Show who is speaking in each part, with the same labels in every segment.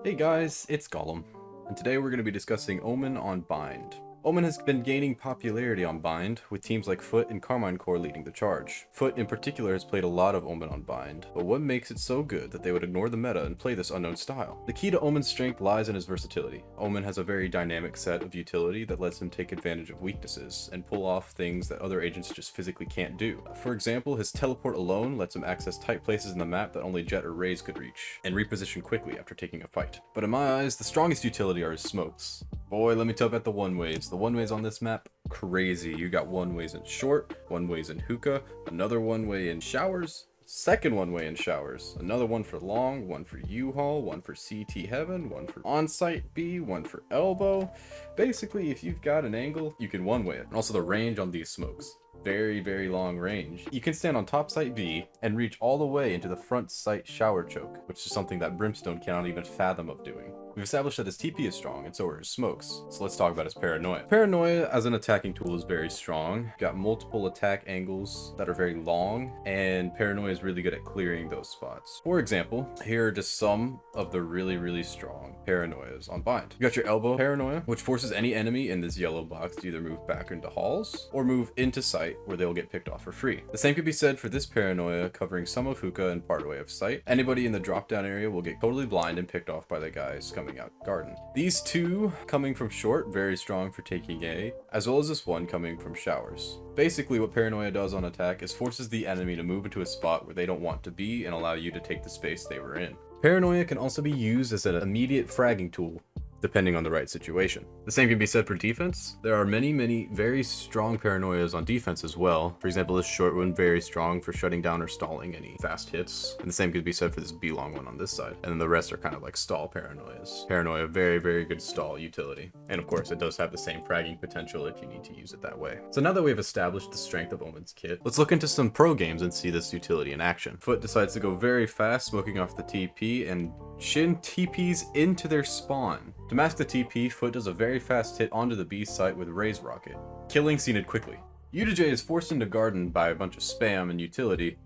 Speaker 1: Hey guys, it's Golem, and today we're going to be discussing Omen on Bind. Omen has been gaining popularity on Bind, with teams like Foot and Carmine Core leading the charge. Foot in particular has played a lot of Omen on Bind, but what makes it so good that they would ignore the meta and play this unknown style? The key to Omen's strength lies in his versatility. Omen has a very dynamic set of utility that lets him take advantage of weaknesses, and pull off things that other agents just physically can't do. For example, his teleport alone lets him access tight places in the map that only Jet or Raze could reach, and reposition quickly after taking a fight. But in my eyes, the strongest utility are his smokes. Boy, let me tell you about the one-ways. The one-ways on this map, crazy. You got one-ways in short, one-ways in hookah, another one-way in showers, second one-way in showers, another one for long, one for U-Haul, one for CT heaven, one for on-site B, one for elbow. Basically, if you've got an angle, you can one-way it. And also the range on these smokes. Very long range. You can stand on top site B and reach all the way into the front site shower choke, which is something that Brimstone cannot even fathom of doing. We've established that his TP is strong, and so are his smokes. So let's talk about his Paranoia. Paranoia as an attacking tool is very strong. Got multiple attack angles that are very long, and Paranoia is really good at clearing those spots. For example, here are just some of the really strong Paranoias on Bind. You got your elbow Paranoia, which forces any enemy in this yellow box to either move back into halls or move into site where they'll get picked off for free. The same could be said for this Paranoia covering some of hookah and part way of sight. Anybody in the drop down area will get totally blind and picked off by the guys coming out garden. These two coming from short, very strong for taking A, as well as this one coming from showers. Basically what Paranoia does on attack is forces the enemy to move into a spot where they don't want to be and allow you to take the space they were in. Paranoia can also be used as an immediate fragging tool, depending on the right situation. The same can be said for defense. There are many very strong Paranoias on defense as well. For example, this short one, very strong for shutting down or stalling any fast hits. And the same could be said for this B-long one on this side. And then the rest are kind of like stall Paranoias. Paranoia, very good stall utility. And of course, it does have the same fragging potential if you need to use it that way. So now that we've established the strength of Omen's kit, let's look into some pro games and see this utility in action. Foot decides to go very fast, smoking off the TP, and Shin TPs into their spawn. To mask the TP, Foot does a very fast hit onto the B site with Raze Rocket, killing Cenid quickly. UJ is forced into garden by a bunch of spam and utility,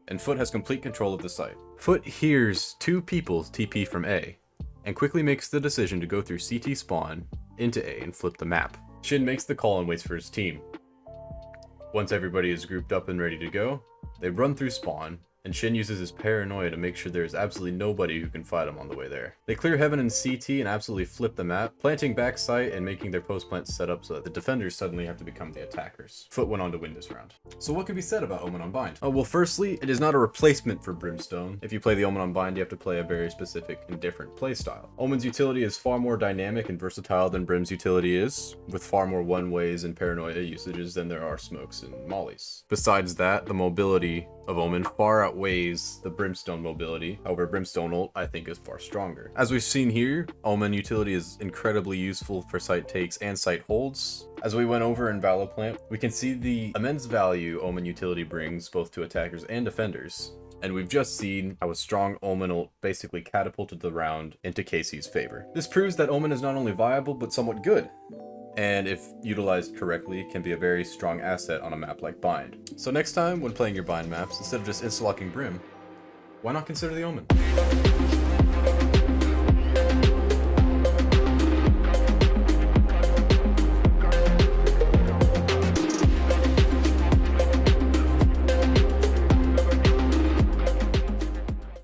Speaker 1: and Foot has complete control of the site. Foot hears two people TP from A, and quickly makes the decision to go through CT spawn into A and flip the map. Shin makes the call and waits for his team. Once everybody is grouped up and ready to go, they run through spawn, and Shin uses his Paranoia to make sure there is absolutely nobody who can fight him on the way there. They clear heaven and CT and absolutely flip the map, planting back site and making their post plant set up so that the defenders suddenly have to become the attackers. Foot went on to win this round. So what can be said about Omen on Bind? Oh, well, firstly, it is not a replacement for Brimstone. If you play the Omen on Bind, you have to play a very specific and different playstyle. Omen's utility is far more dynamic and versatile than Brim's utility is, with far more one-ways and Paranoia usages than there are smokes and mollies. Besides that, the mobility of Omen far outweighs the Brimstone mobility. However, Brimstone ult, I think, is far stronger. As we've seen here, Omen utility is incredibly useful for site takes and site holds. As we went over in Valorant, we can see the immense value Omen utility brings both to attackers and defenders. And we've just seen how a strong Omen ult basically catapulted the round into KC's favor. This proves that Omen is not only viable, but somewhat good, and if utilized correctly, can be a very strong asset on a map like Bind. So next time when playing your Bind maps, instead of just insta-locking Brim, why not consider the Omen?